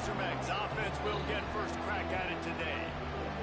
Razorbacks offense will get first crack at it today.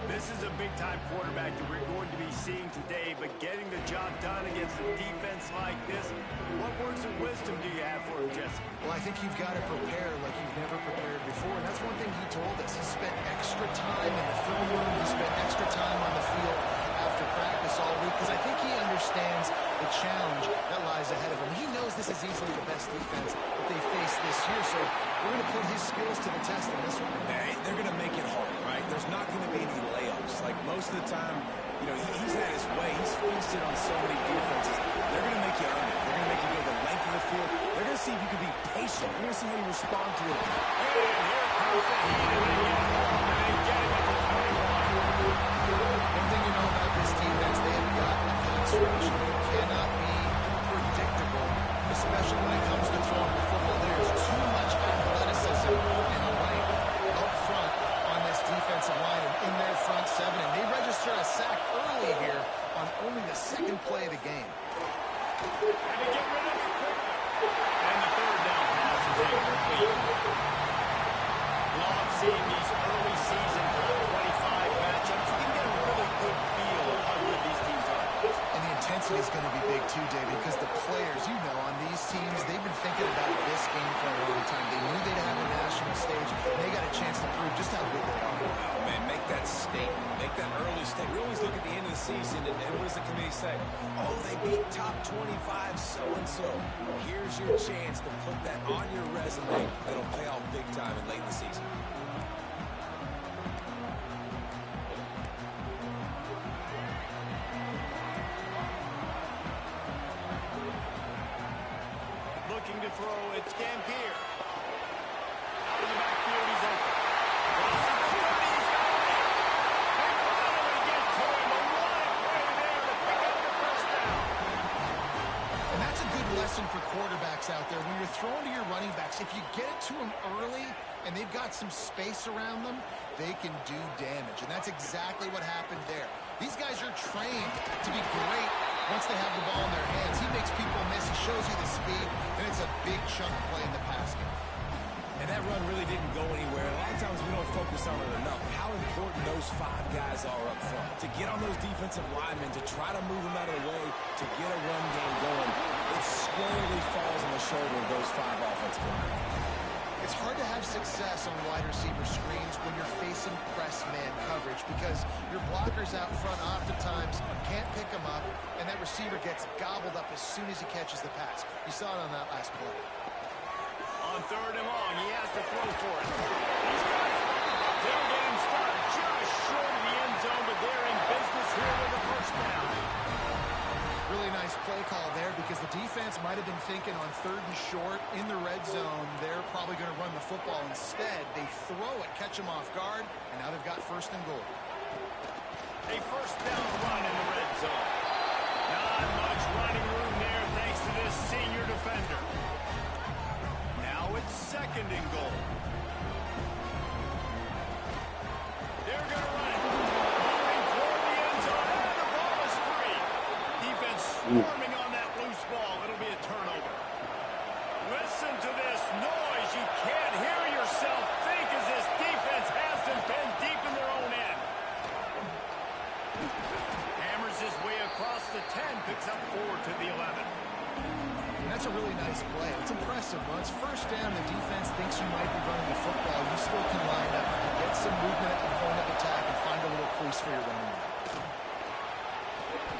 This is a big-time quarterback that we're going to be seeing today, but getting the job done against a defense like this, what words of wisdom do you have for him, Jesse? Well, I think you've got to prepare like you've never prepared before, and that's one thing he told us. He spent extra time in the film room. He spent extra time on the field after practice all week, because I think he understands the challenge that lies ahead of him. He knows this is easily the best defense that they face this year, so we're going to put his skills to the test in this one. They're going to make it hard, right? There's not going to be any layups. Like most of the time, you know, he's had his way. He's feasted on so many defenses. They're going to make you earn it. They're going to make you go the length of the field. They're going to see if you can be patient. They're going to see how you respond to it. And here comes the heat, and they get him at the 21. One thing you know about this defense, they have got a pass rush. You cannot be predictable, especially when it comes to throwing the football. There's too much athleticism and length up front on this defensive line and in their front seven. And they register a sack early here on only the second play of the game. And they get rid of it quickly. And the third down pass is incomplete. Love seeing these early season top 25 matchups. You can get a really good feel of how good these teams are. And the intensity is going to be big too, David, because the players, you know, on these teams, they've been thinking about this game for a long time. They knew they'd have a national stage, and they got a chance to prove just how good they are. Oh, man, make that statement. Make that early statement. We always look at the end of the season, and what does the committee say? Oh, they beat top 25 so-and-so. Here's your chance to put that on your resume. That'll pay off big time and late in the season. Looking to throw, it's Gambier. Out of the backfield, he's open. Crosses the 30, he's got it. They finally get to him. A wide play there to pick up the first down. And that's a good lesson for quarterbacks out there. When you're throwing to your running backs, if you get it to them early and they've got some space around them, they can do damage. And that's exactly what happened there. These guys are trained to be great once they have the ball in their hands. He makes people miss. He shows you the speed, and it's a big chunk play in the pass game. And that run really didn't go anywhere. A lot of times we don't focus on it enough. How important those five guys are up front. To get on those defensive linemen, to try to move them out of the way, to get a run game going, it squarely falls on the shoulder of those five offensive linemen. It's hard to have success on wide receiver screens when you're facing press man coverage because your blockers out front oftentimes can't pick them up, and that receiver gets gobbled up as soon as he catches the pass. You saw it on that last play. On third and long, he has to throw for it. He's got it. They'll get him started just short of the end zone, but they're in business here with the first down. Really nice play call there because the defense might have been thinking on third and short in the red zone, they're probably going to run the football. Instead, they throw it, catch them off guard, and now they've got first and goal. A first down run in the red zone. Not much running room there thanks to this senior defender. Now it's second and goal. They're going to run it. Moving toward the end zone, and the ball is free. Defense swarming on that loose ball. It'll be a turnover. Listen to this noise. You can't hear yourself think as this defense hasn't been deep in their own end. Hammers his way across the 10, picks up 4 to the 11. And that's a really nice play. It's impressive. When it's first down, the defense thinks you might be running the football. You still can line up, get some movement at the point of attack, and find a little crease for your running back.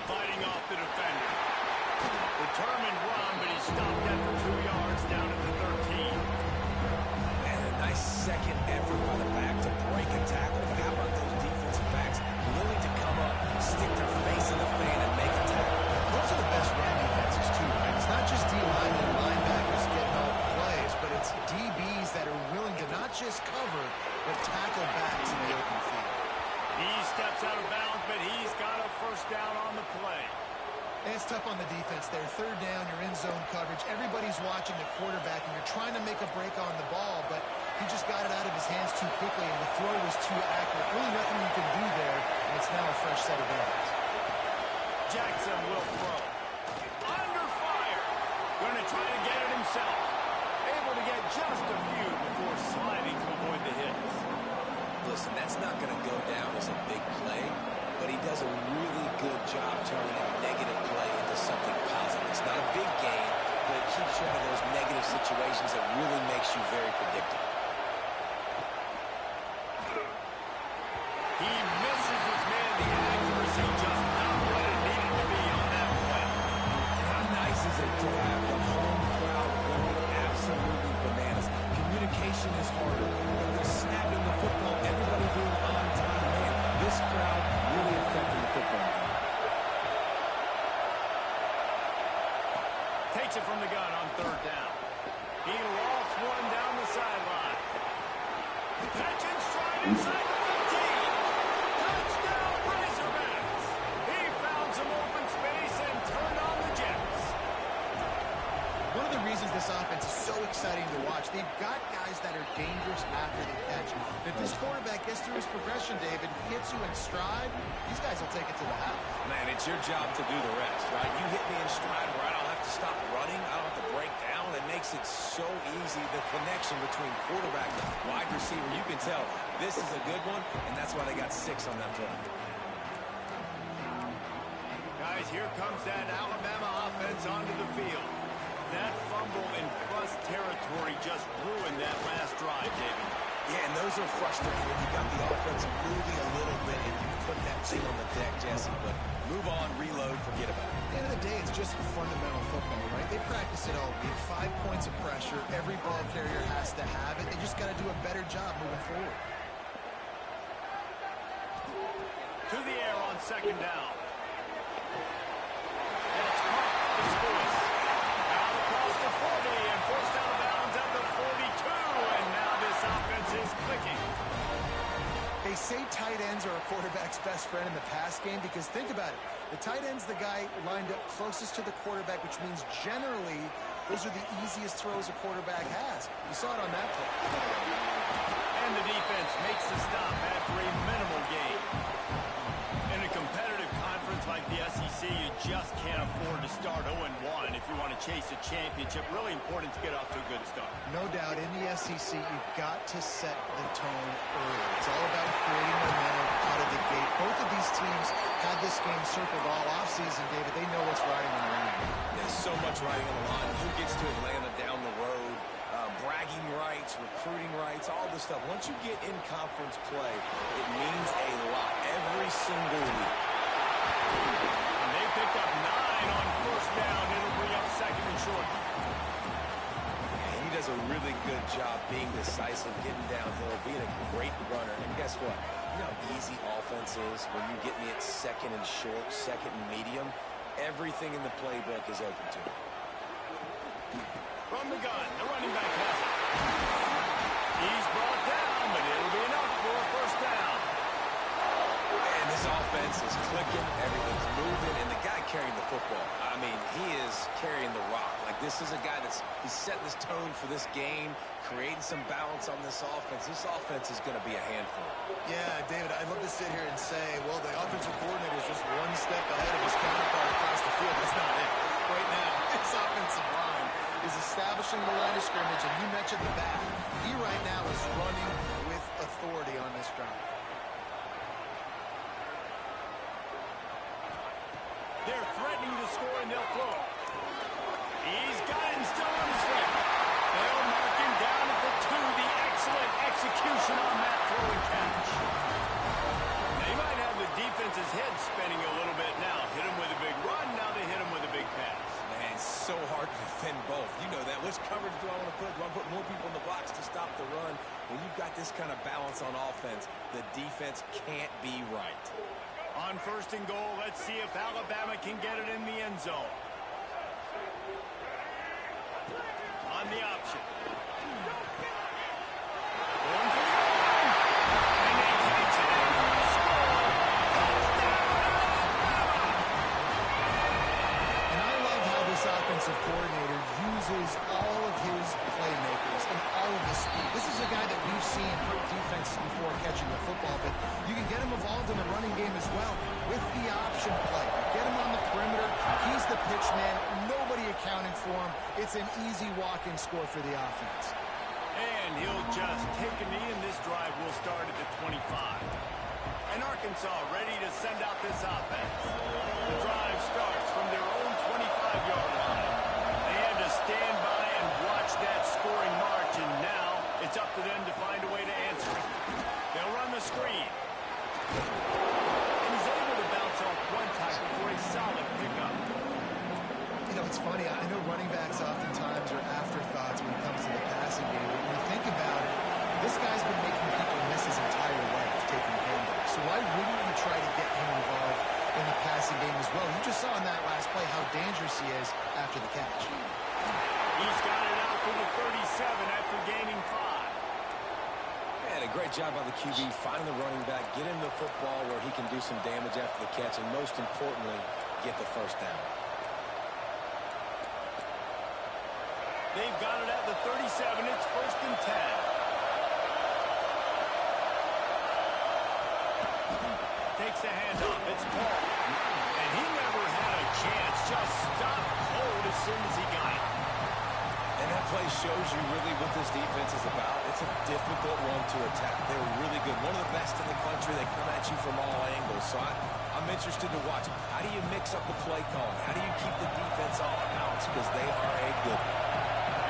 Fighting off the defender. Determined run, but he's stopped after 2 yards down at the 13. And a nice second effort by the back to break a tackle. But how about those defensive backs willing to come up, stick their face in the fan, and make a tackle? Those are the best run defenses, too, right? It's not just D-linemen and linebackers getting all the plays, but it's DBs that are willing to not just cover, but tackle backs in the open field. He steps out of bounds, but he's got a first down on the play. And it's tough on the defense there. Third down, you're in zone coverage. Everybody's watching the quarterback, and you're trying to make a break on the ball, but he just got it out of his hands too quickly, and the throw was too accurate. Really nothing you can do there, and it's now a fresh set of downs. Jackson will throw. Under fire. Going to try to get it himself. Able to get just a few before sliding to avoid the listen, that's not going to go down as a big play, but he does a really good job turning a negative play into something positive. It's not a big gain, but it keeps you out of those negative situations that really makes you very predictable. He misses his man. The accuracy just not what it needed to be on that play. How nice is it to have the home crowd going absolutely bananas? Communication is harder. When they're snapping the football, everybody being on time. Man, this crowd really affecting the football game. Takes it from the gun on third down. He lofts one down the sideline. Catch and stride inside the 15. Touchdown, Razorbacks. He found some open space and turned on the Jets. One of the reasons this offense is so exciting to watch, they've got guys that are dangerous after the catch. If this quarterback gets through his progression, David, hits you in stride, these guys will take it to the house. Man, it's your job to do the rest, right? You hit me in stride where I don't have to stop running. I don't have to break down. It makes it so easy. The connection between quarterback and wide receiver, you can tell this is a good one, and that's why they got 6 on that play. Guys, here comes that Alabama offense onto the field. That fumble in plus territory just ruined that last drive, David. Yeah, and those are frustrating when you got the offense moving a little bit and you put that thing on the deck, Jesse. But move on, reload, forget about it. At the end of the day, it's just fundamental football, right? They practice it all week. 5 points of pressure. Every ball carrier has to have it. They just got to do a better job moving forward. To the air on second down. That's caught. It's Lewis. Out across the 40 and forced out of bounds at the 42. And now this offense is clicking. They say tight ends are a quarterback's best friend in the pass game because think about it. The tight end's the guy lined up closest to the quarterback, which means generally those are the easiest throws a quarterback has. You saw it on that play. And the defense makes the stop after a minimal gain. In a competitive conference like the SEC, you just can't afford to start 0-1 if you want to chase a championship. Really important to get off to a good start. No doubt, in the SEC, you've got to set the tone early. It's all about creating momentum out of the gate. Both of these teams had this game circled all offseason, David. They know what's riding on the line. There's so much riding on the line. Who gets to Atlanta down the road? Bragging rights, recruiting rights, all this stuff. Once you get in conference play, it means a lot every single week. And they picked up 9 on first down. It'll bring up second and short. And he does a really good job being decisive, getting downhill, being a great runner. And guess what? You know how easy offense is when you get me at second and short, second and medium. Everything in the playbook is open to you. From the gun, the running back has it. He's brought down, but it'll be enough for a first down. And this offense is clicking, everything's moving, and the guy carrying the football, I mean, he is carrying the rock. Like, this is a guy he's setting this tone for this game, creating some balance on this offense. This offense is going to be a handful. Yeah, David, I'd love to sit here and say, well, the offensive coordinator is just one step ahead of his counterpart across the field. That's not it. Right now, this offensive line is establishing the line of scrimmage, and you mentioned the back. He right now is running with authority on this drive. They're threatening to score, and they'll throw it. He's got it and still on his feet. They'll mark him down at the 2. The excellent execution on that throw and catch. They might have the defense's head spinning a little bit now. Hit him with a big run, now they hit him with a big pass. Man, it's so hard to defend both. You know that. Which coverage do I want to put? Do I put more people in the box to stop the run? When you've got this kind of balance on offense, the defense can't be right. On first and goal, let's see if Alabama can get it in the end zone. On the option. Going for the line. And they catch it in for a score. Touchdown, Alabama! And I love how this offensive coordinator uses all of his playmakers and all of his speed. This is a guy that we've seen hurt defenses before catching the football, but you can get him involved in the running game as well with the option play. Get him on the perimeter. He's the pitch man. Nobody accounting for him. It's an easy walk-in score for the offense. And he'll just take a knee, and this drive will start at the 25. And Arkansas ready to send out this offense. The drive starts from their own 25-yard line. They had to stand by and watch that scoring march, and now it's up to them to find a way to answer it. They'll run the screen. He's able to bounce off one tackle for a solid pickup. You know, it's funny. I know running backs oftentimes are afterthoughts when it comes to the passing game. But when you think about it, this guy's been making people miss his entire life taking handoffs. So why wouldn't you try to get him involved in the passing game as well? You just saw in that last play how dangerous he is after the catch. He's got it out to the 37 after gaining 5. And a great job by the QB finding the running back, get him the football where he can do some damage after the catch, and most importantly, get the first down. They've got it at the 37. It's 1st and 10. Takes the handoff. It's Paul. And he never had a chance. Just stopped cold as soon as he got it. And that play shows you really what this defense is about. It's a difficult one to attack. They're really good. One of the best in the country. They come at you from all angles. So I'm interested to watch. How do you mix up the play calling? How do you keep the defense off balance? Because they are a good one.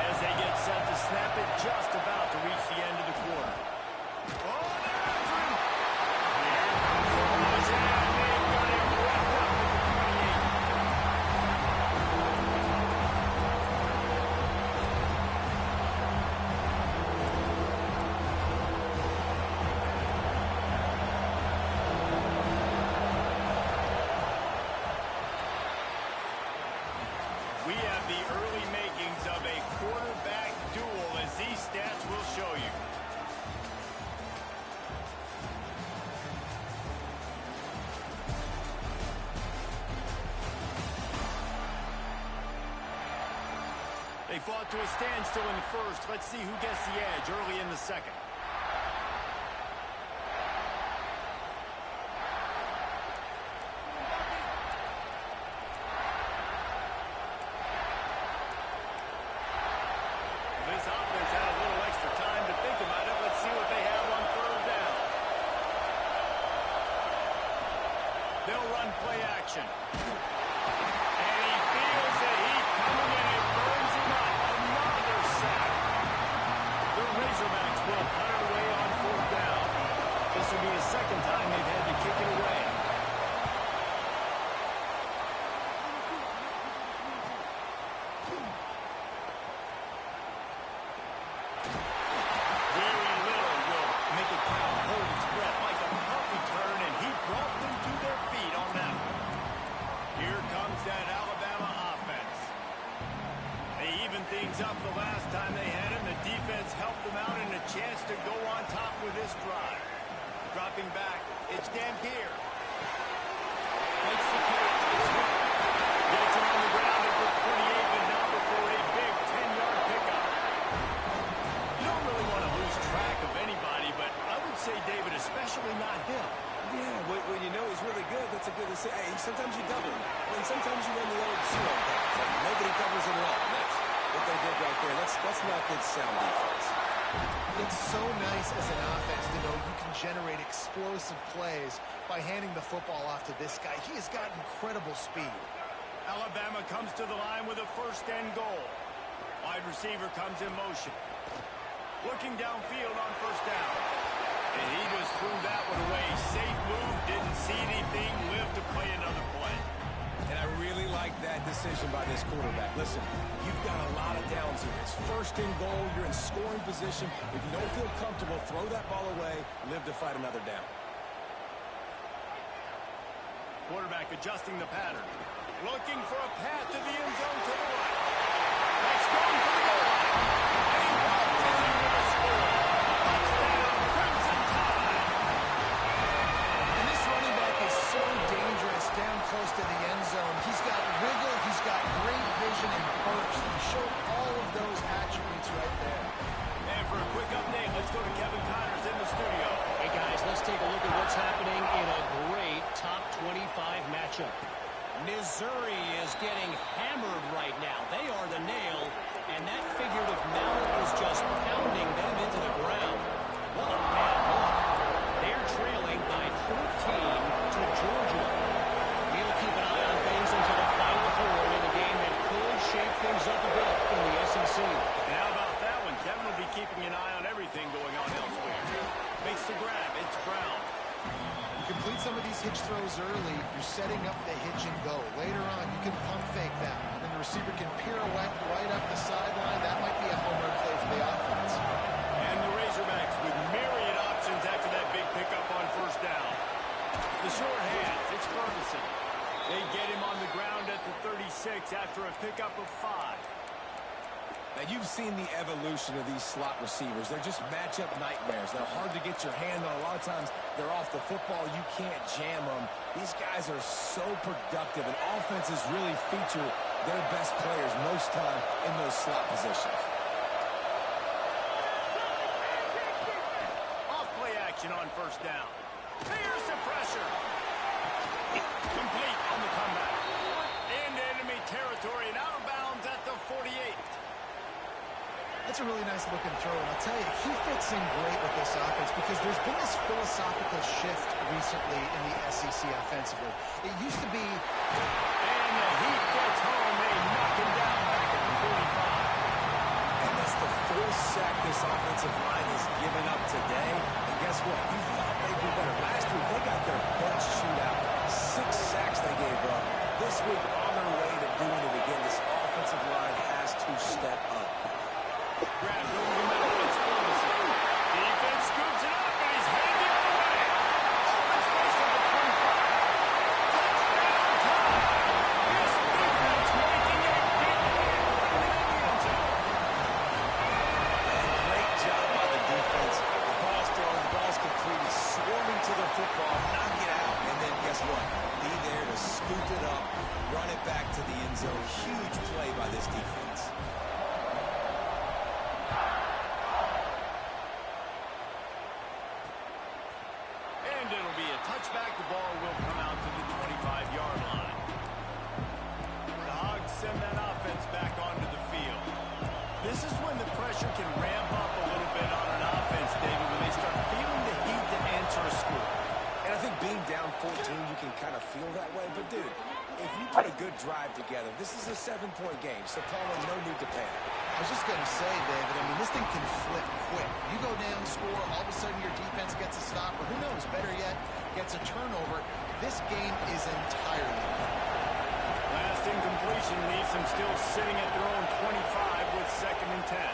As they get set to snap it, just about to reach the end of the quarter. Oh, they're after him. Here comes the rush, and they've got him wrapped up at the 28. We have the early makings of a quarterback duel, as these stats will show you. They fought to a standstill in the first. Let's see who gets the edge early in the second. This offense had a little extra time to think about it. Let's see what they have on 3rd down. They'll run play action. And he feels the heat coming in. It burns him up. Another sack. The Razorbacks will punt it away on 4th down. This will be the second time they've had to kick it away. Very little will make a crowd hold its breath like a punt return, and he brought them to their feet on that one. Here comes that Alabama offense. They evened things up the last time they had him. The defense helped them out and a chance to go on top with this drive. Dropping back, it's Dampier. Makes the catch. It's Hunt. Gets him on the ground at the 28, but now before a big 10-yard pickup. You don't really want to lose track of anybody, but I would say, David, especially not him. Yeah, when you know he's really good, that's a good to say. Hey, sometimes you double him, and sometimes you run the old zero coverage. Like nobody covers him at all. That's what they did right there. That's not good sound defense. It's so nice as an offense to know you can generate explosive plays by handing the football off to this guy. He has got incredible speed. Alabama comes to the line with a 1st and goal. Wide receiver comes in motion. Looking downfield on 1st down. And he just threw that one away. Safe move, didn't see anything, lived to play another play. And I really like that decision by this quarterback. Listen, you've got a lot of downs here. It's 1st and goal. You're in scoring position. If you don't feel comfortable, throw that ball away. Live to fight another down. Quarterback adjusting the pattern. Looking for a path to the end zone to the right. That's going for the goal line. And he runs as he with a score. Touchdown, Crimson Tide. And this running back is so dangerous down close to the end zone. He's got wiggle, he's got great vision and burst. He showed all of those attributes right there. And for a quick update, let's go to Kevin Connors in the studio. Hey guys, let's take a look at what's happening in a great top 25 matchup. Missouri is getting hammered right now. They are the nail And that figurative mount is just pounding them into the ground. What a bad look. They're trailing by 14 to Georgia. We'll keep an eye on things until the final horn in a game that could shake things up a bit in the SEC. And how about that one? Kevin will be keeping an eye on everything going on elsewhere. Makes the grab. It's Brown. Complete some of these hitch throws early, you're setting up the hitch and go. Later on, you can pump fake that. Then the receiver can pirouette right up the sideline. That might be a home run play for the offense. And the Razorbacks with myriad options after that big pickup on first down. The short hands, it's Ferguson. They get him on the ground at the 36 after a pickup of 5. Now, you've seen the evolution of these slot receivers. They're just matchup nightmares. They're hard to get your hand on. A lot of times, they're off the football. You can't jam them. These guys are so productive, and offenses really feature their best players most time in those slot positions. Off-play action on first down. Here's the pressure. Complete on the comeback. Into enemy territory and out of bounds at the 48. That's a really nice looking throw, and I'll tell you, he fits in great with this offense because there's been this philosophical shift recently in the SEC offensively. It used to be... And the heat gets home. They knock him down back at the 45. And that's the fourth sack this offensive line has given up today. And guess what? You thought they'd be better. Last week, they got their bench shootout. 6 sacks they gave up. This week, on their way to doing it again, this offensive line has to step up. Grab over the middle. It's Ferguson. Defense scoops it up, and he's headed the other way. Open space at the 25. Touchdown time. This defense making a big play in the end zone. And great job by the defense. The ball's thrown, the ball's completed, swarming to the football, knock it out, and then guess what? Be there to scoop it up, run it back to the end zone. Huge play by this defense. And it'll be a touchback. The ball will come out to the 25-yard line. The Hogs send that offense back onto the field. This is when the pressure can ramp up a little bit on an offense, David, when they start feeling the heat to answer a score. And I think being down 14, you can kind of feel that way. But, dude, if you put a good drive together, this is a 7-point game. So, Paul, no need to panic. I was just going to say, David, I mean, this thing can flip quick. You go down, score, all of a sudden your defense gets a stop, or who knows, better yet, gets a turnover. This game is entirely different. Last incompletion leaves them still sitting at their own 25 with 2nd and 10.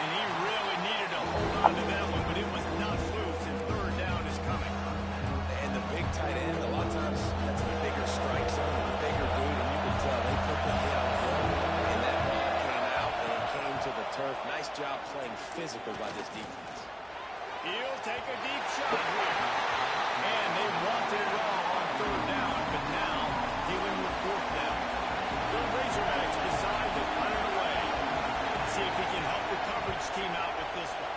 And he really needed to hold on to that one, but it was not loose, and 3rd down is coming. And the big tight end, a lot of times, that's a bigger strike zone, a bigger dude, and you can tell they put the hit on him. And that ball came out, and it came to the turf. Nice job playing physical by this defense. He'll take a deep shot here. And they wanted it all on 3rd down, but now dealing with 4th down. The Razorbacks decide to punt it away. See if he can help the coverage team out with this one.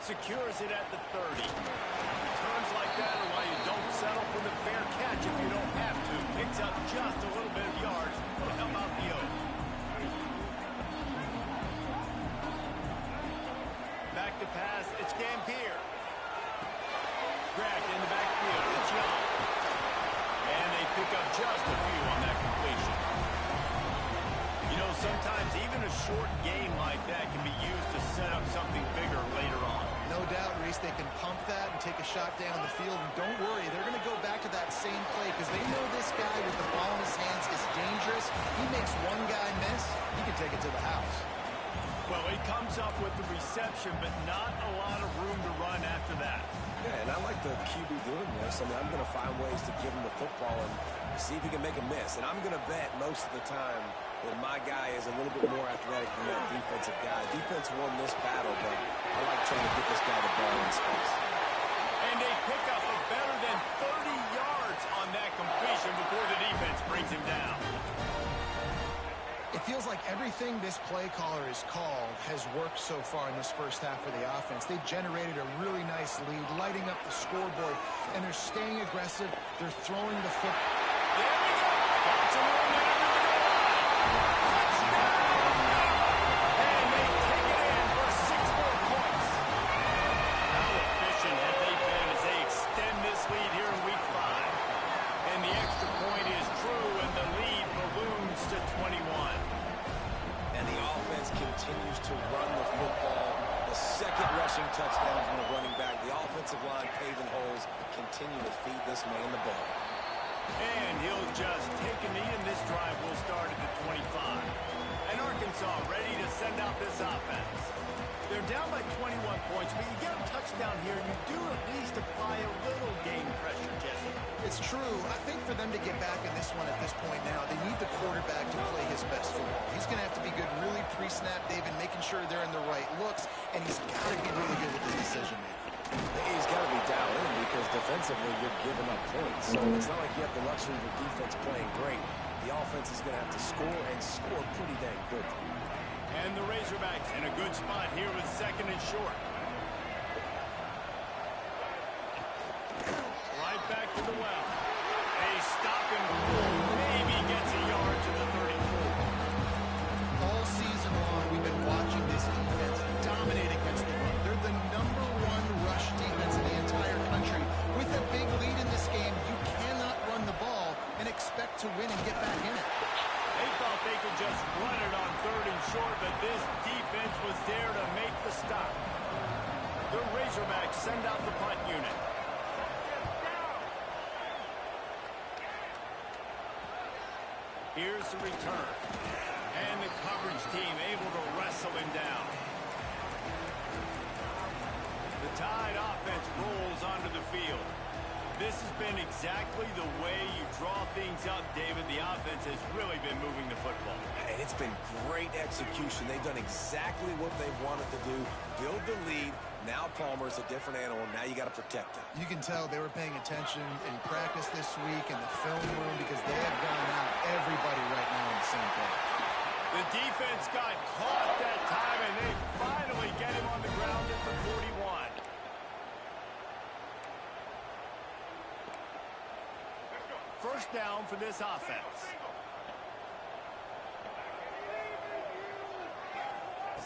Secures it at the 30. Turns like that are why you don't settle for the fair catch if you don't have to. Picks up just a little bit of yards to help out the Oaks. Back to pass, it's Gampier. Grabbed in the backfield, it's Young. And they pick up just a few on that completion. You know, sometimes even a short game like that can be used to set up something bigger later on. No doubt, Reese, they can pump that and take a shot down the field. And don't worry, they're going to go back to that same play because they know this guy with the ball in his hands is dangerous. He makes one guy miss, he can take it to the house. Well, he comes up with the reception, but not a lot of room to run after that. Yeah, and I like the QB doing this. I mean, I'm going to find ways to give him the football and see if he can make a miss. And I'm going to bet most of the time that my guy is a little bit more athletic than that defensive guy. Defense won this battle, but I like trying to get this guy the ball in space. And they pick up a better than 30 yards on that completion before the defense brings him down. It feels like everything this play caller has called has worked so far in this first half for the offense. They've generated a really nice lead, lighting up the scoreboard, and they're staying aggressive. They're throwing the foot. There we go. Lots of room there to the line. Touchdown! And they take it in for 6 more points. How efficient have they been as they extend this lead here in Week 5? And the extra point is true, and the lead balloons to 21. And the offense continues to run the football. The second rushing touchdown from the running back. The offensive line paving holes. Continue to feed this man the ball. And he'll just take a knee, and this drive will start at the 25. And Arkansas ready to send out this offense. They're down by 21 points, but you get a touchdown here, you do at least apply a little game pressure, Jesse. It's true. I think for them to get back in this one at this point now, they need the quarterback to play his best football. He's going to have to be good really pre-snap, David, making sure they're in the right looks, and he's got to be really good with his decision-making. He's got to be dialed in because defensively you're giving up points. So it's not like you have the luxury of your defense playing great. The offense is going to have to score and score pretty dang quickly. And the Razorbacks in a good spot here with 2nd and short. Right back to the well. A stop and pull maybe gets a yard to the 34. All season long, we've been watching this defense dominate against the run. They're the #1 rush defense in the entire country. With a big lead in this game, you cannot run the ball and expect to win and get back in it. They thought they could just run it on 3rd and short, but this defense was there to make the stop. The Razorbacks send out the punt unit. Here's the return. And the coverage team able to wrestle him down. The Tide offense rolls onto the field. This has been exactly the way you draw things up, David. The offense has really been moving the football. And it's been great execution. They've done exactly what they wanted to do. Build the lead. Now Palmer's a different animal. Now you got to protect him. You can tell they were paying attention in practice this week in the film room because they have gone out everybody right now on the same page. The defense got caught that time, and they finally get him on the ground at the 41. First down for this offense.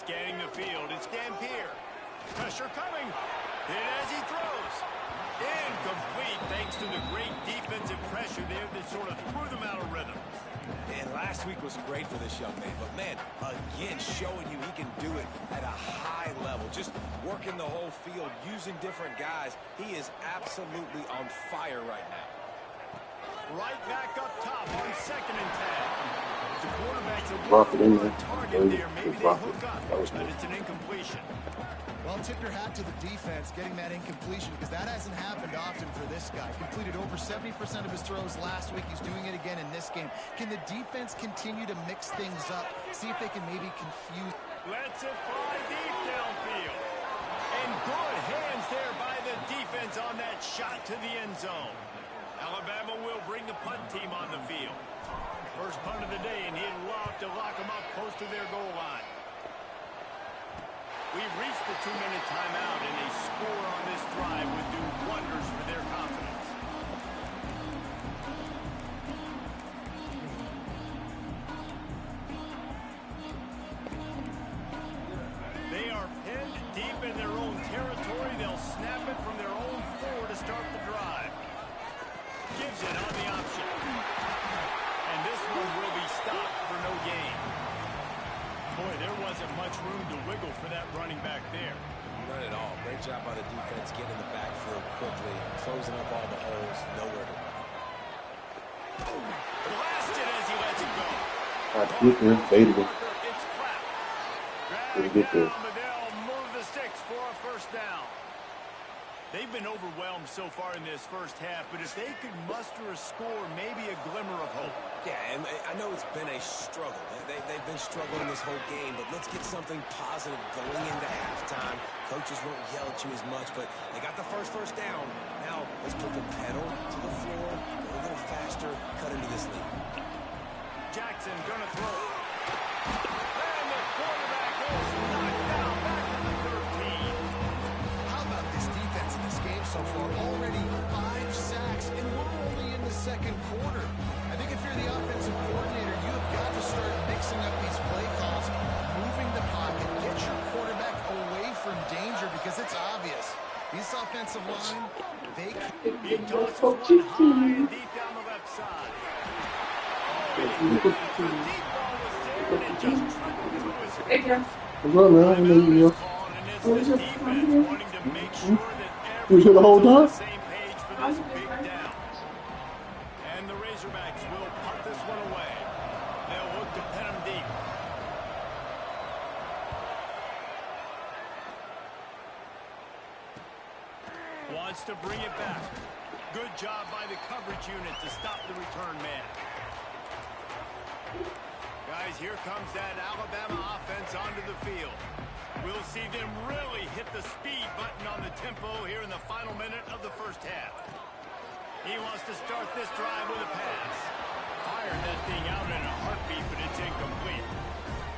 Scanning the field, it's Dampier. Pressure coming. Hit as he throws. Incomplete thanks to the great defensive pressure there that sort of threw them out of rhythm. And last week was great for this young man. But, man, again, showing you he can do it at a high level. Just working the whole field, using different guys. He is absolutely on fire right now. Right back up top on 2nd and 10. The quarterback's a Drop it in there. target there. Maybe they Drop it. hook up, That was but good. it's an incompletion. Well, tip your hat to the defense getting that incompletion because that hasn't happened often for this guy. Completed over 70% of his throws last week. He's doing it again in this game. Can the defense continue to mix things up? See if they can maybe confuse. Lets it fly deep downfield. And good hands there by the defense on that shot to the end zone. Alabama will bring the punt team on the field. First punt of the day, and he'd love to lock them up close to their goal line. We've reached the 2-minute timeout, and a score on this drive would do wonders for their confidence. They are pinned deep in their own territory. They'll snap it from their own 4 to start the drive. Gives it on the option. And this one will be stopped for no gain. Boy, there wasn't much room to wiggle for that running back there. Not at all. Great job by the defense getting in the backfield quickly, closing up all the holes, nowhere to run. Blasted as he lets it go. Got to get there, faded it. It's Pratt. Didn't get there. But they'll move the sticks for a first down. They've been overwhelmed so far in this first half, but if they could muster a score, maybe a glimmer of hope. Yeah, and I know it's been a struggle. They've been struggling this whole game, but let's get something positive going into halftime. Coaches won't yell at you as much, but they got the first down. Now let's put the pedal to the floor, go a little faster, cut into this lead. Jackson gonna throw. And the quarterback is knocked down back to the 13. How about this defense in this game so far? Already 5 sacks, and we're only in the second quarter. you're the offensive coordinator, you have got to start mixing up these play calls, moving the pocket, get your quarterback away from danger because it's obvious. This offensive line, they can... He tosses one high and deep down the left side. Oh, the deep ball was there and it just trickled through his fingers. What's up, man? I know Timeout you is called, and it's the defense wanting to make sure that You was here the whole everyone's on time? the same page for this big down. And the Razorbacks will punt this one away. They'll look to pin him deep. Wants to bring it back. Good job by the coverage unit to stop the return man. Guys, here comes that Alabama offense onto the field. We'll see them really hit the speed button on the tempo here in the final minute of the first half. He wants to start this drive with a pass. Fired that thing out in a heartbeat, but it's incomplete.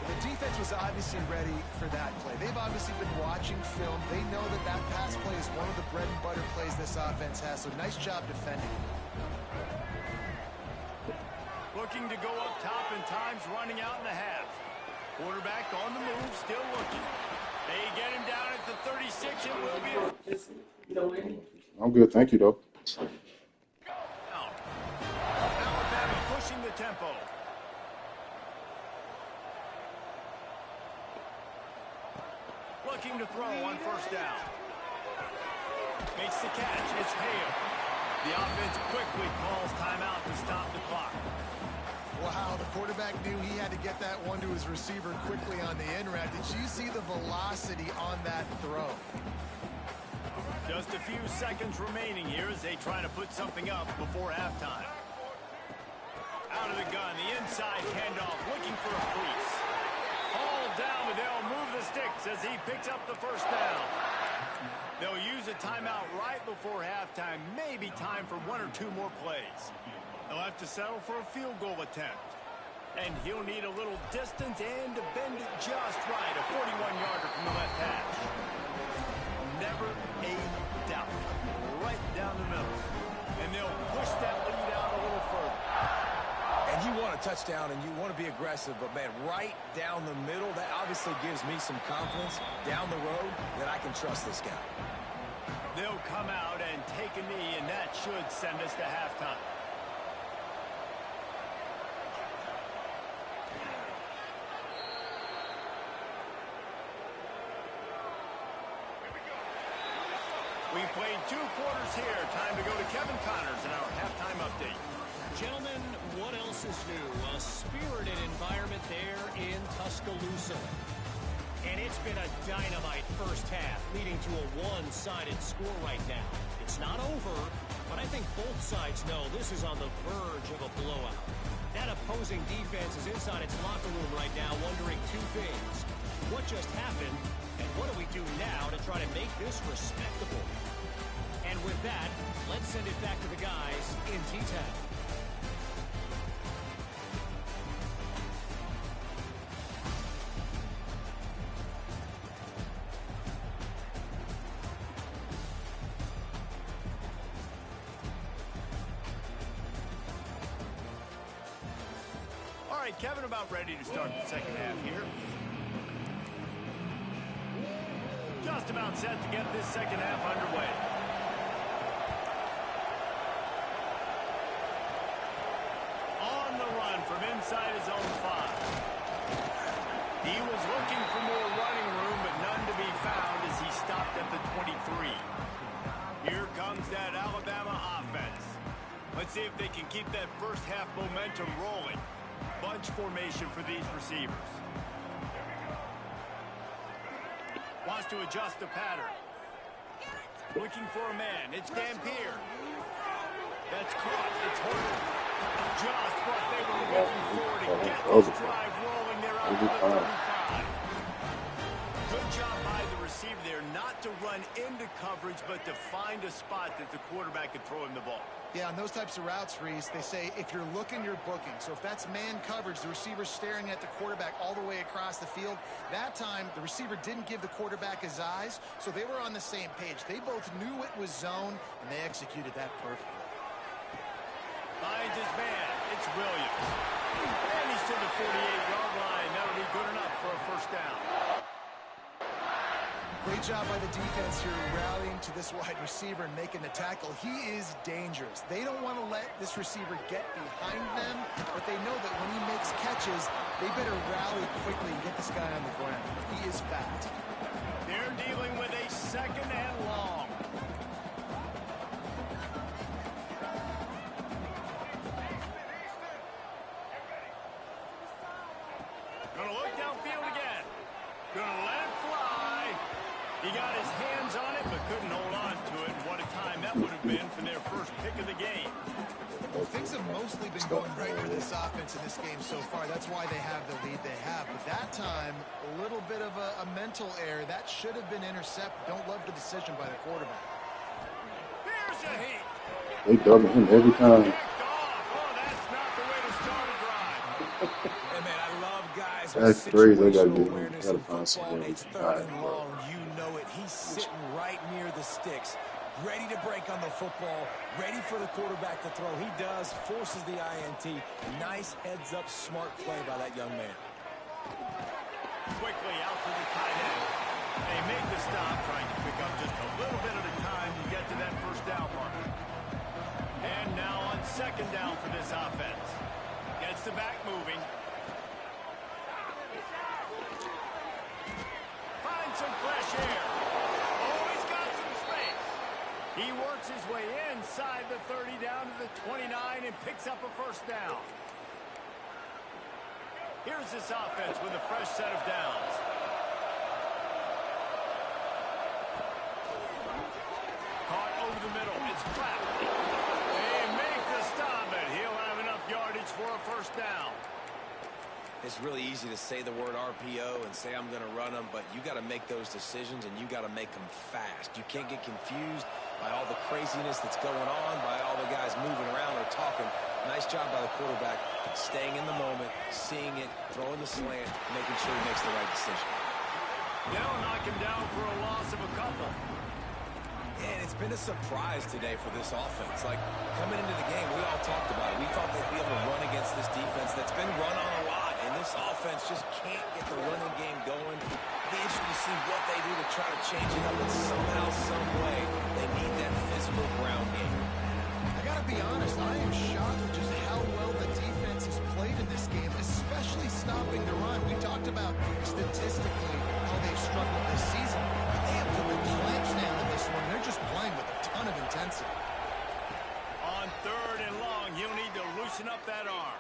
The defense was obviously ready for that play. They've obviously been watching film. They know that that pass play is one of the bread and butter plays this offense has, so nice job defending. Looking to go up top, and time's running out in the half. Quarterback on the move, still looking. They get him down at the 36. It will be I'm good, thank you, though. out. Alabama pushing the tempo. Looking to throw on first down. Makes the catch. It's Hale. The offense quickly calls timeout to stop the clock. Wow, the quarterback knew he had to get that one to his receiver quickly on the in route. Did you see the velocity on that throw? Just a few seconds remaining here as they try to put something up before halftime. Out of the gun, the inside handoff, looking for a crease. All down, but they'll move the sticks as he picks up the first down. They'll use a timeout right before halftime. Maybe time for one or two more plays. They'll have to settle for a field goal attempt. And he'll need a little distance and to bend it just right. A 41-yarder from the left hash. Never a doubt. Right down the middle. And they'll push that lead out a little further. And you want a touchdown and you want to be aggressive, but, man, right down the middle, that obviously gives me some confidence down the road that I can trust this guy. They'll come out and take a knee, and that should send us to halftime. We've played 2 quarters here. Time to go to Kevin Connors in our halftime update. Gentlemen, what else is new? A spirited environment there in Tuscaloosa. And it's been a dynamite first half, leading to a one-sided score right now. It's not over, but I think both sides know this is on the verge of a blowout. That opposing defense is inside its locker room right now wondering 2 things. What just happened, and what do we do now to try to make this respectable? And with that, let's send it back to the guys in T-Town. All right, Kevin, about ready to start the second half here. Just about set to get this second half underway. On the run from inside his own 5. He was looking for more running room, but none to be found as he stopped at the 23. Here comes that Alabama offense. Let's see if they can keep that first half momentum rolling. Bunch formation for these receivers. Wants to adjust the pattern. Looking for a man. It's Dampier. That's caught. It's Horton. Just what they were looking for to get this drive rolling. They're out to the 35. Good job by the receiver there not to run into coverage, but to find a spot that the quarterback could throw him the ball. Yeah, on those types of routes, Reese, they say if you're looking, you're booking. So if that's man coverage, the receiver's staring at the quarterback all the way across the field. That time, the receiver didn't give the quarterback his eyes, so they were on the same page. They both knew it was zone, and they executed that perfectly. Finds his man. It's It's Williams. And he's to the 48-yard line. That'll be good enough for a first down. Great job by the defense here rallying to this wide receiver and making the tackle. He is dangerous. They don't want to let this receiver get behind them, but they know that when he makes catches, they better rally quickly and get this guy on the ground. He is fast. They're dealing with a second and long. Gonna look downfield again. Gonna let it fly. He got his hands on it, but couldn't hold on to it. What a time that would have been for their first pick of the game. Well, things have mostly been going right for this offense in this game so far. That's why they have the lead they have. But that time, a little bit of a mental error. That should have been intercepted. Don't love the decision by the quarterback. Here's a heat. They double him every time. Picked off. Oh, that's not the way to start a drive. Hey, man, I love guys That's with crazy. They gotta situational get him. awareness Gotta in find football. somewhere It's to third hide, and bro. long. You know it. He's sitting right near the sticks, ready to break on the football, ready for the quarterback to throw. He does, forces the INT. Nice heads-up, smart play by that young man. Quickly out to the tight end. They make the stop, trying to pick up just a little bit at a time to get to that first down mark. And now on second down for this offense. Gets the back moving. Finds some fresh air. Oh, he's got some space. He works his way inside the 30 down to the 29 and picks up a first down. Here's this offense with a fresh set of downs. Caught over the middle. It's Clapp. They make the stop, and he'll have enough yardage for a first down. It's really easy to say the word RPO and say I'm going to run them, but you got to make those decisions, and you got to make them fast. You can't get confused by all the craziness that's going on, by all the guys moving around or talking. Nice job by the quarterback, staying in the moment, seeing it, throwing the slant, making sure he makes the right decision. They'll knock him down for a loss of a couple. And it's been a surprise today for this offense. Like, coming into the game, we all talked about it. We thought they'd be able to run against this defense that's been run on a lot, and this offense just can't get the running game going. It'll be interesting to see what they do to try to change it up, but somehow, some way, they need that physical ground game. I got to be honest, I am shocked at just how well the defense has played in this game, especially stopping the run. We talked about statistically how they've struggled this season. They have put the clamps down in this one. They're just playing with a ton of intensity. On third and long, he'll need to loosen up that arm.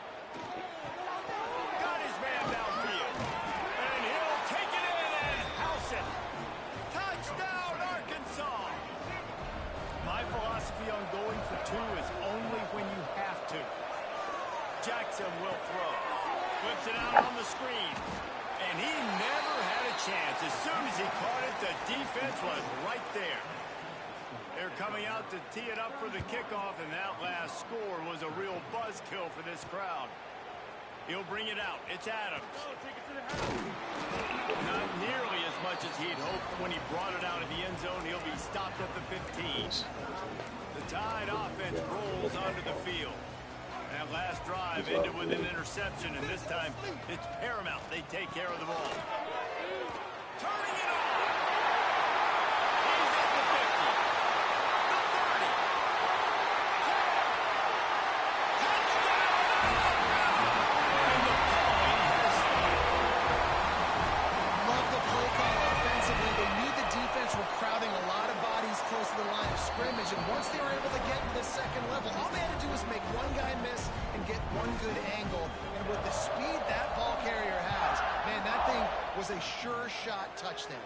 Got his man downfield. And he'll take it in and house it. Touchdown, Arkansas. My philosophy on going for two is only when you have to. Jackson will throw. Flips it out on the screen. And he never had a chance. As soon as he caught it, the defense was right there. They're coming out to tee it up for the kickoff, and that last score was a real buzzkill for this crowd. He'll bring it out. It's Adams. Not nearly as much as he'd hoped when he brought it out of the end zone. He'll be stopped at the 15. The Tide offense rolls onto the field. That last drive ended with an interception, and this time it's paramount they take care of the ball. Turning it on. He's at the 50. The 30. 10. Touchdown! And the calling has Love the play call offensively. They knew the defense were crowding a lot of bodies close to the line of scrimmage, and once they were able to get to the second level, all they had to do was make one guy miss and get one good angle. And with the speed that ball carrier has, man, that thing was a sure shot touchdown.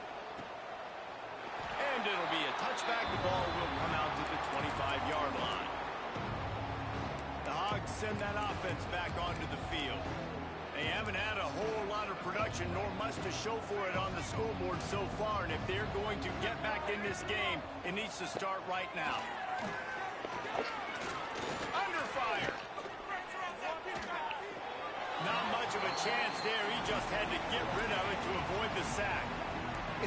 And it'll be a touchback. The ball will come out to the 25-yard line. The Hogs send that offense back onto the field. They haven't had a whole lot of production, nor much to show for it on the scoreboard so far. And if they're going to get back in this game, it needs to start right now. Under fire. Not much of a chance there. He just had to get rid of it to avoid the sack.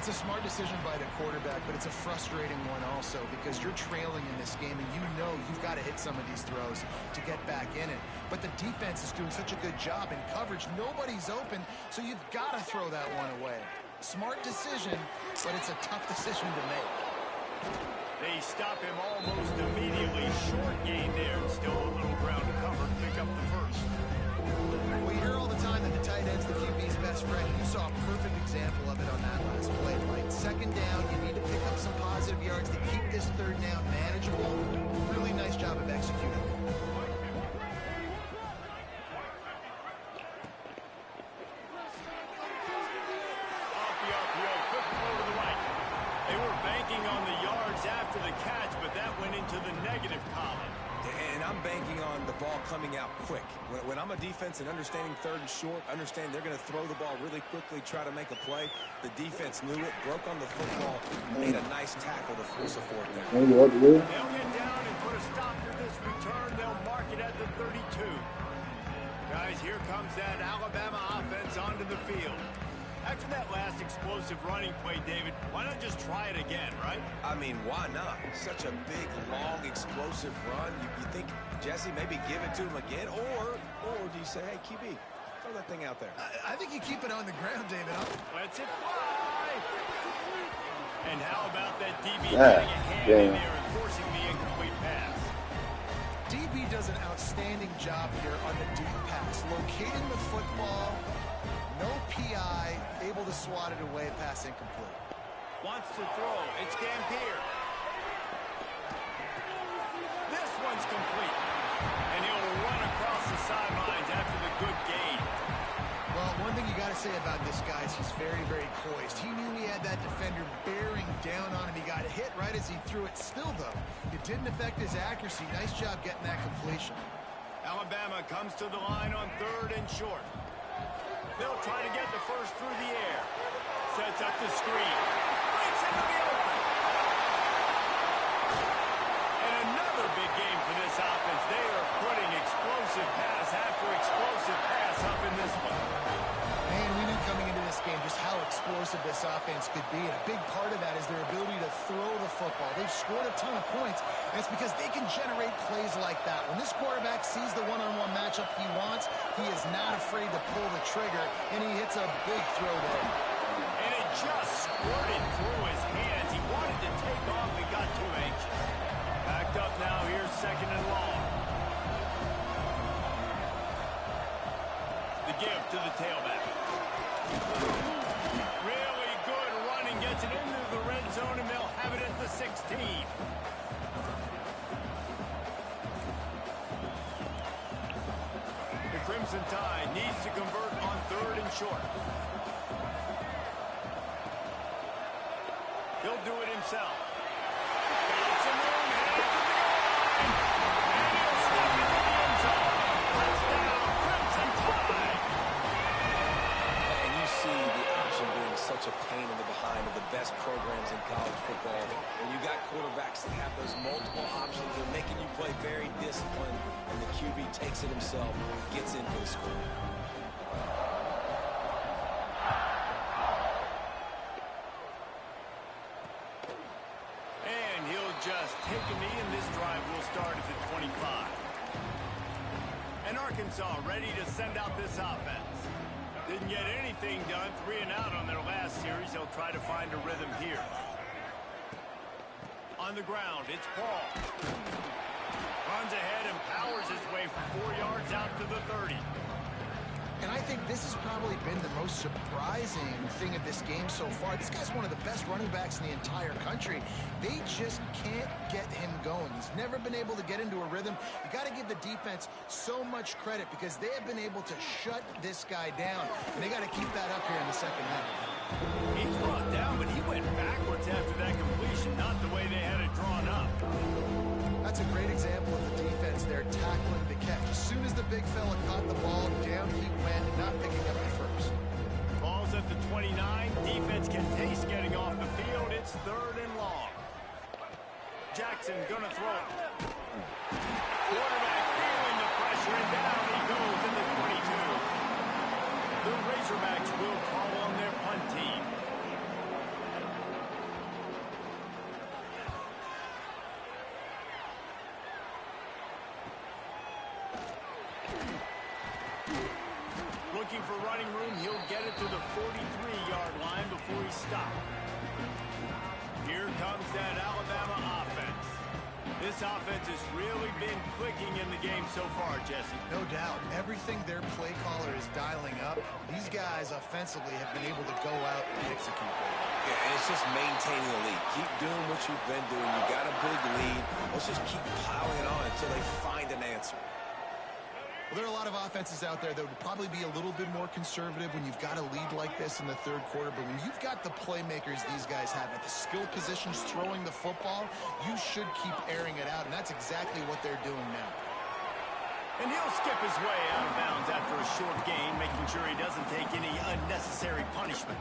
It's a smart decision by the quarterback, but it's a frustrating one also because you're trailing in this game and you know you've got to hit some of these throws to get back in it. But the defense is doing such a good job in coverage. Nobody's open, so you've got to throw that one away. Smart decision, but it's a tough decision to make. They stop him almost immediately. Short gain there. Still a little ground to cover. Pick up the first. We hear all the time that the tight end's the QB's best friend. You saw a perfect example of it on that last play. Like second down, you need to pick up some positive yards to keep this third down manageable. Really nice job of executing. Quick throw to the right. They were banking on the yards after the catch, but that went into the negative column. And I'm banking on the ball coming out quick. When I'm a defense and understanding third and short, understand they're going to throw the ball really quickly, try to make a play. The defense knew it, broke on the football, made a nice tackle to force a fourth down. They'll get down and put a stop to this return. They'll mark it at the 32. Guys, here comes that Alabama offense onto the field. After that last explosive running play, David, why not just try it again, right? I mean, why not? Such a big, long, explosive run. You think, Jesse, maybe give it to him again? Or do you say, hey, QB, throw that thing out there? I think you keep it on the ground, David. Lets it fly. And how about that DB getting a hand in there and forcing the incomplete pass? DB does an outstanding job here on the deep pass. Locating the football, no PI, able to swat it away, pass incomplete. Wants to throw. It's Gambier. This one's complete. And he'll run across the sidelines after the good gain. Well, one thing you got to say about this guy is he's very, very poised. He knew he had that defender bearing down on him. He got hit right as he threw it. Still, though, it didn't affect his accuracy. Nice job getting that completion. Alabama comes to the line on third and short. They'll try to get the first through the air. Sets up the screen. Breaks into the open. And another big game for this offense. They are putting explosive pass after explosive pass up in this one. Man, we knew coming into this game just how explosive this offense could be. And a big part of that is their ability to throw the football. They've scored a ton of points, and it's because they can generate plays like that. When this quarterback sees the one-on-one matchup he wants, he is not afraid to pull the trigger, and he hits a big throw there. And it just squirted through his hands. He wanted to take off and got too anxious. Backed up now. Here's second and long. The give to the tailback. Really good running. Gets it into the red zone, and they'll have it at the 16. The Crimson Tide needs to convert on third and short. He'll do it himself. Got some room, headed to the goal line. And he'll step into the end zone. Touchdown, Crimson Tide. And you see the option being such a pain in the behind of the best programs in college football. When you got quarterbacks that have those multiple options, they're making you play very disciplined, and the QB takes it himself, gets in for the score. And he'll just take a knee, and this drive will start at the 25. And Arkansas ready to send out this offense. Didn't get anything done, 3 and out on their last series. They'll try to find a rhythm here. On the ground, it's Paul. Runs ahead and powers his way for 4 yards out to the 30. And I think this has probably been the most surprising thing of this game so far. This guy's one of the best running backs in the entire country. They just can't get him going. He's never been able to get into a rhythm. You got to give the defense so much credit because they have been able to shut this guy down. And they got to keep that up here in the second half. He's brought down, but he went backwards after that completion, not the way they had it drawn up. That's a great example of the defense there tackling the catch. As soon as the big fella caught the ball, down he went, not picking up the first. Ball's at the 29. Defense can taste getting off the field. It's third and long. Jackson gonna throw it. Quarterback feeling the pressure, and down he goes in the 22. The Razorbacks will call on their punt team. looking for running room. He'll get it to the 43-yard line before he stops. Here comes that Alabama offense. This offense has really been clicking in the game so far, Jesse. No doubt. Everything their play caller is dialing up, these guys offensively have been able to go out and execute. Yeah, and it's just maintaining the lead. Keep doing what you've been doing. You got a big lead. Let's just keep plowing it on until they find an answer. Well, there are a lot of offenses out there that would probably be a little bit more conservative when you've got a lead like this in the third quarter. But when you've got the playmakers these guys have at the skill positions throwing the football, you should keep airing it out. And that's exactly what they're doing now. And he'll skip his way out of bounds after a short gain, making sure he doesn't take any unnecessary punishment.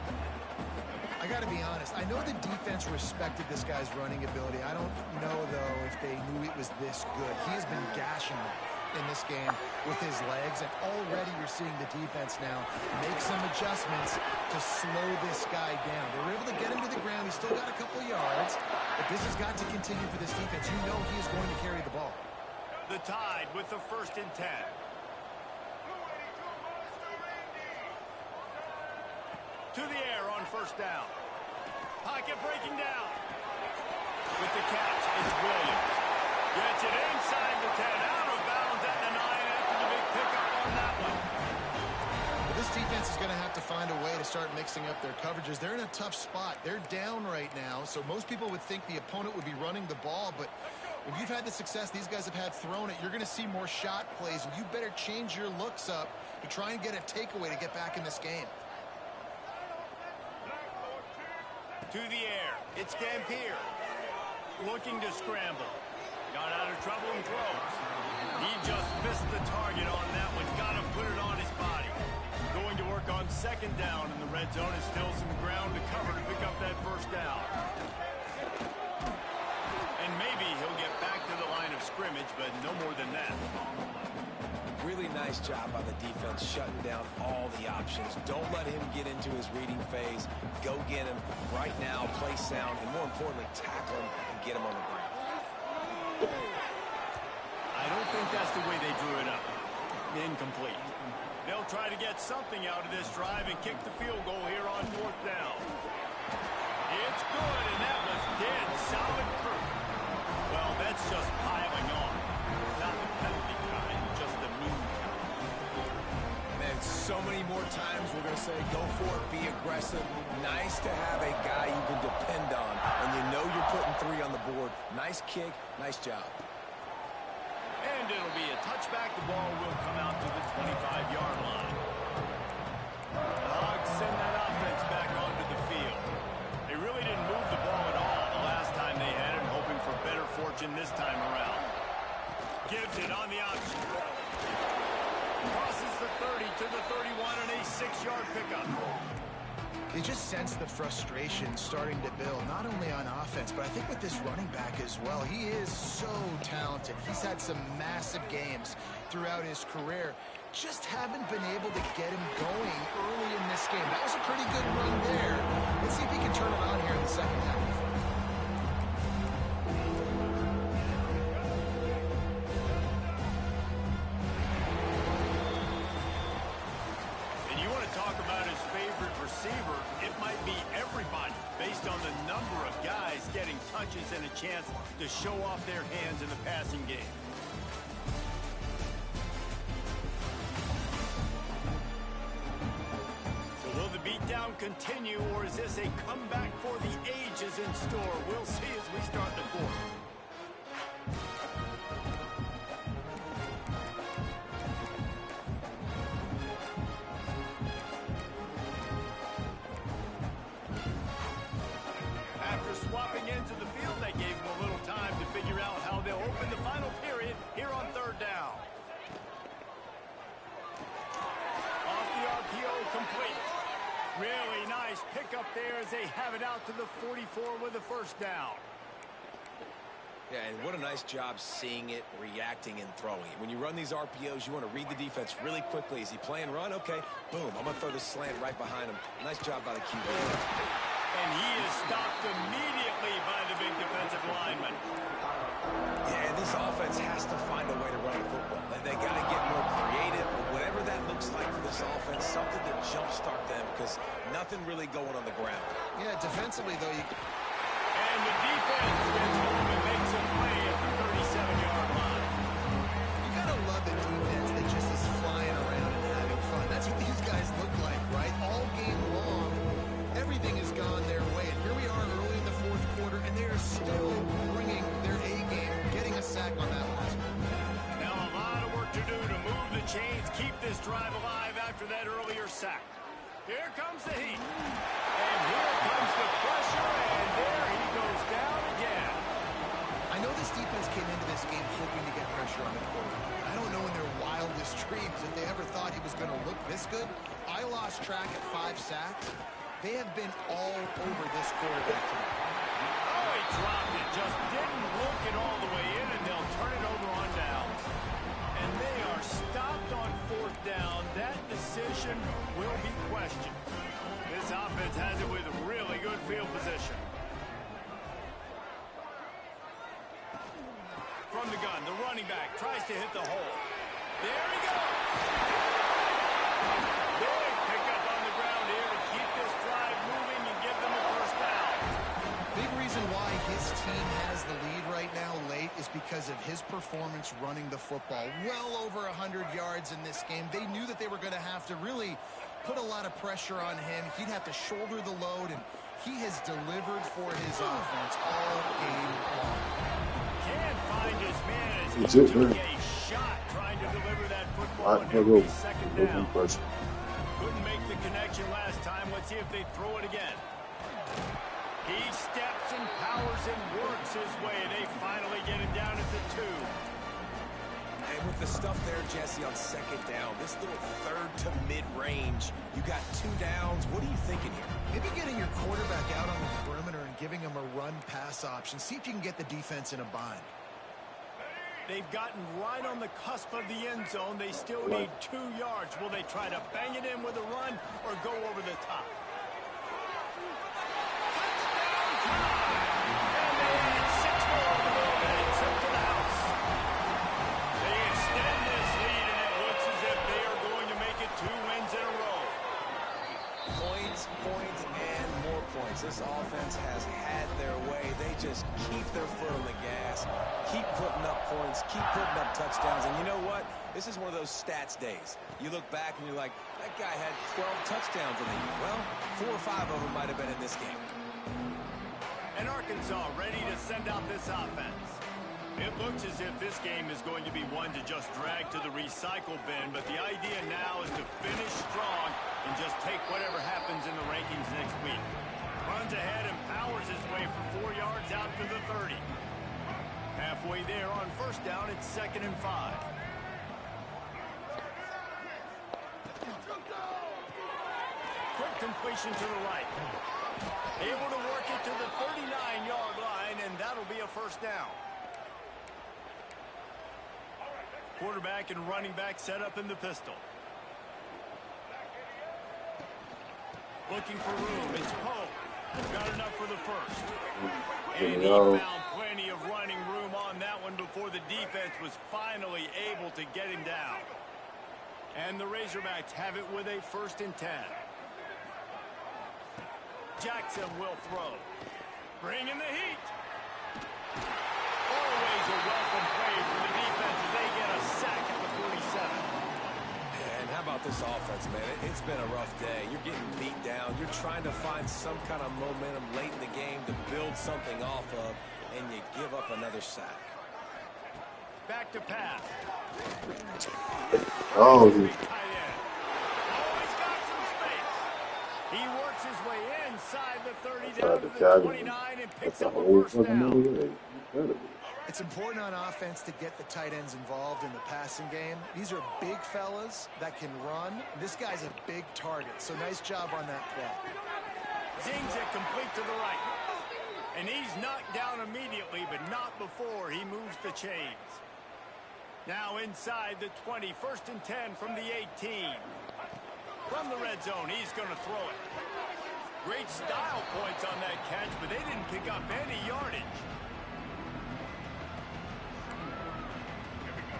I got to be honest. I know the defense respected this guy's running ability. I don't know, though, if they knew it was this good. He has been gashing them in this game with his legs, and already you're seeing the defense now make some adjustments to slow this guy down. They were able to get him to the ground. He's still got a couple yards, but this has got to continue for this defense. You know he is going to carry the ball. The Tide with the 1st and 10. To the air on 1st down. Pocket breaking down. With the catch, it's Williams. Gets it inside the 10, out of bounds at the 9 after the big pickup on that one. Well, this defense is going to have to find a way to start mixing up their coverages. They're in a tough spot. They're down right now, so most people would think the opponent would be running the ball, but if you've had the success these guys have had throwing it, you're going to see more shot plays, and you better change your looks up to try and get a takeaway to get back in this game. To the air, it's Gampier. Looking to scramble. Got out of trouble and throws. He just missed the target on that one. Got to put it on his body. Going to work on 2nd down in the red zone. And still some ground to cover to pick up that 1st down. And maybe he'll get back to the line of scrimmage, but no more than that. Really nice job by the defense shutting down all the options. Don't let him get into his reading phase. Go get him right now, play sound, and more importantly, tackle him and get him on the ground. I don't think that's the way they drew it up. Incomplete. They'll try to get something out of this drive and kick the field goal here on 4th down. It's good, and that was dead solid proof. Well, that's just piling on. Not the penalty kind, just the mean kind. Man, so many more times we're going to say go for it, be aggressive. Nice to have a guy you can depend on, and you know you're putting 3 on the board. Nice kick, nice job. And it'll be a touchback. The ball will come out to the 25-yard line. The Hogs send that offense back onto the field. They really didn't move the ball at all the last time they had it, hoping for better fortune this time around. Gives it on the option. Crosses the 30 to the 31 and a 6-yard pickup. You just sense the frustration starting to build, not only on offense, but I think with this running back as well. He is so talented. He's had some massive games throughout his career. Just haven't been able to get him going early in this game. That was a pretty good run there. Let's see if he can turn it on here in the second half. Receiver, it might be everybody based on the number of guys getting touches and a chance to show off their hands in the passing game. So will the beatdown continue, or is this a comeback for the ages in store? We'll see as we start the 4th. Swapping into the field, that gave them a little time to figure out how they'll open the final period here on 3rd down. Off the RPO, complete. Really nice pickup there as they have it out to the 44 with the 1st down. Yeah, and what a nice job seeing it, reacting, and throwing it. When you run these RPOs, you want to read the defense really quickly. Is he playing run? Okay, boom, I'm going to throw the slant right behind him. Nice job by the QB. And he is stopped immediately by the big defensive lineman. Yeah, this offense has to find a way to run the football. They got to get more creative, whatever that looks like for this offense, something to jumpstart them because nothing really going on the ground. Yeah, defensively, though, And the defense gets home and makes a play at the 37-yard line. you got to love the defense that just is flying around and having fun. That's what these guys look like, right? All game long, everything has gone their way. And here we are early in the fourth quarter, and they are still bringing their A game, getting a sack on that last one. Now a lot of work to do to move the chains, keep this drive alive after that earlier sack. Here comes the heat. And here comes the pressure, and there he goes down again. I know this defense came into this game hoping to get pressure on the quarterback. I don't know in their wildest dreams if they ever thought he was going to look this good. I lost track at 5 sacks. They have been all over this quarterback tonight. Oh, he dropped it. Just didn't look it all the way in, and they'll turn it over on downs. And they are stopped on 4th down. That decision will be questioned. This offense has it with really good field position. From the gun, the running back tries to hit the hole. There he goes. Big pickup on the ground here to keep this drive moving and give them a first down. Big reason why his team has the lead right now late is because of his performance running the football. Well over 100 yards in this game. They knew that they were going to have to really put a lot of pressure on him. He'd have to shoulder the load, and he has delivered for his offense all game long. Can't find his man as he It's it, took man. a shot trying to deliver that football. All right, And here it'll we be go. second Open down. pressure. Couldn't make the connection last time. Let's see if they throw it again. He steps and powers and works his way. They finally get him down at the 2. And with the stuff there, Jesse, on second down, this little third to mid-range, you got 2 downs. What are you thinking here? Maybe getting your quarterback out on the perimeter and giving him a run-pass option. See if you can get the defense in a bind. They've gotten right on the cusp of the end zone. They still need 2 yards. Will they try to bang it in with a run or go over the top? Touchdown time! And they add 6 more to go ahead and trip to the house. They extend this lead, and it looks as if they are going to make it 2 wins in a row. Points, and more points. This offense has had their way. They just keep their foot on the gas, keep putting up points, keep putting up touchdowns. And you know what? This is one of those stats days. You look back and you're like, that guy had 12 touchdowns in the year. Well, 4 or 5 of them might have been in this game. And Arkansas ready to send out this offense. It looks as if this game is going to be one to just drag to the recycle bin, but the idea now is to finish strong and just take whatever happens in the rankings next week. Runs ahead and powers his way for 4 yards out to the 30. Halfway there on first down, it's 2nd and 5. Quick completion to the right. Able to work it to the 39-yard line, and that'll be a first down. Quarterback and running back set up in the pistol. Looking for room. It's Poe. Got enough for the first. And he found plenty of running room on that one before the defense was finally able to get him down. And the Razorbacks have it with a 1st and 10. Jackson will throw. Bringing the heat. Always a welcome play for the defense as they get a sack at the 47. And how about this offense, man? It's been a rough day. You're getting beat down. You're trying to find some kind of momentum late in the game to build something off of, and you give up another sack. Back to pass. Oh, Tight end. Always got some space. He works his way inside the 30 down to the 29 and picks that's a up a whole first fucking down. other way. Incredible. It's important on offense to get the tight ends involved in the passing game. These are big fellas that can run. This guy's a big target, so nice job on that play. Zings it complete to the right. And he's knocked down immediately, but not before he moves the chains. Now inside the 20, 1st and 10 from the 18. From the red zone, he's going to throw it. Great style points on that catch, but they didn't pick up any yardage.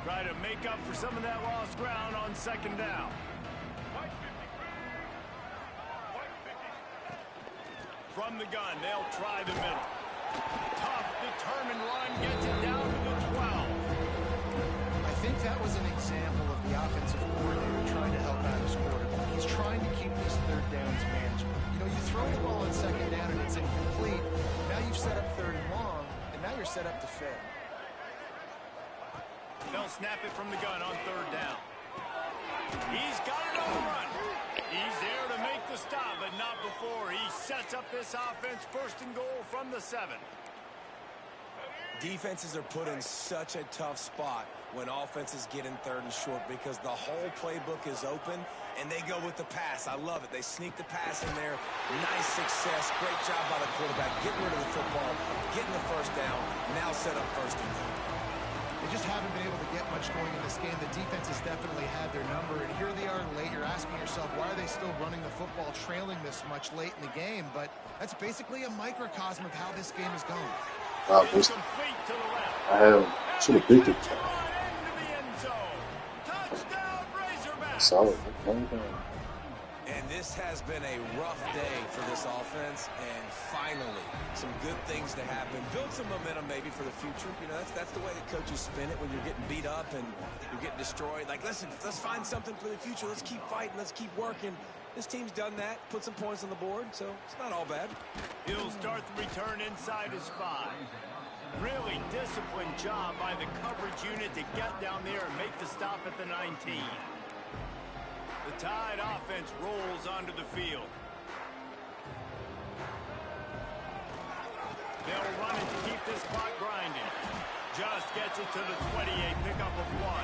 Try to make up for some of that lost ground on second down. From the gun, they'll try the middle. Tough, determined run gets it down to the 12. I think that was an example of the offensive coordinator trying to help out his quarterback. He's trying to keep these third downs manageable. You know, you throw the ball on second down and it's incomplete. Now you've set up third and long, and now you're set up to fail. They'll snap it from the gun on third down. He's got it on the run. He's there to make the stop, but not before he sets up this offense first and goal from the 7. Defenses are put in such a tough spot when offenses get in third and short because the whole playbook is open and they go with the pass. I love it. They sneak the pass in there. Nice success. Great job by the quarterback. Getting rid of the football, getting the first down, now set up first and goal. They just haven't been able to get much going in this game. The defense has definitely had their number, and here they are late. You're asking yourself, why are they still running the football, trailing this much late in the game? But that's basically a microcosm of how this game is going. Wow, this, I should have picked it. Solid. And this has been a rough day for this offense, and finally, some good things to happen. Build some momentum maybe for the future. You know, that's the way the coaches spin it when you're getting beat up and you're getting destroyed. Like, listen, let's find something for the future. Let's keep fighting. Let's keep working. This team's done that, put some points on the board, so it's not all bad. He'll start the return inside his 5. Really disciplined job by the coverage unit to get down there and make the stop at the 19. The Tide offense rolls onto the field. They'll run it to keep this clock grinding. Just gets it to the 28, pickup of 1.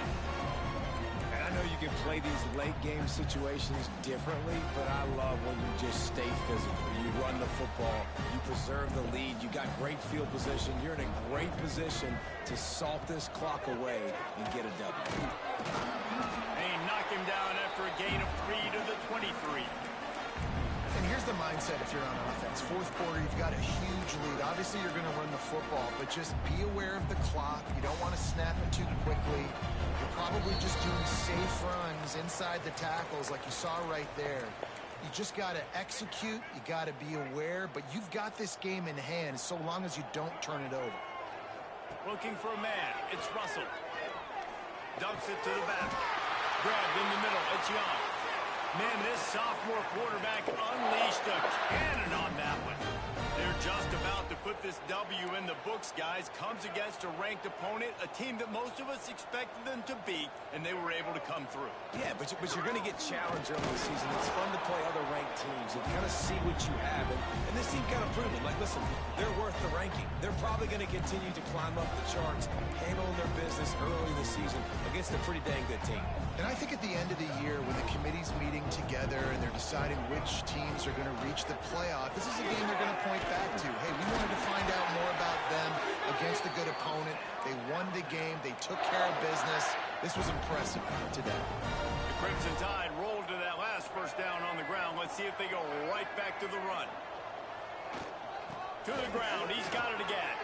And I know you can play these late game situations differently, but I love when you just stay physical. You run the football, you preserve the lead, you got great field position, you're in a great position to salt this clock away and get a W. They knock him down after a gain of 3 to the 23. And here's the mindset if you're on offense. Fourth quarter, you've got a huge lead. Obviously, you're going to run the football, but just be aware of the clock. You don't want to snap it too quickly. You're probably just doing safe runs inside the tackles like you saw right there. You just got to execute. You got to be aware, but you've got this game in hand so long as you don't turn it over. Looking for a man. It's Russell. Dumps it to the back. Grabbed in the middle. It's Young. Man, this sophomore quarterback unleashed a cannon on that one. They're just about to put this W in the books, guys. Comes against a ranked opponent, a team that most of us expected them to beat, and they were able to come through. Yeah, but you're going to get challenged early in the season. It's fun to play other ranked teams and kind of see what you have. And this team kind of proved it. Like, listen, they're worth the ranking. They're probably going to continue to climb up the charts, handling their business early in the season against a pretty dang good team. And I think at the end of the year, when the committee's meeting together and they're deciding which teams are going to reach the playoff, this is a game they're going to point back to. Hey, we wanted to find out more about them against a good opponent. They won the game. They took care of business. This was impressive today. The Crimson Tide rolled to that last first down on the ground. Let's see if they go right back to the run. To the ground. He's got it again.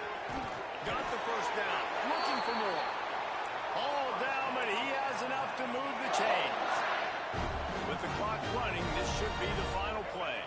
Got the first down. Looking for more. All down, but he has enough to move the chains. With the clock running, this should be the final play.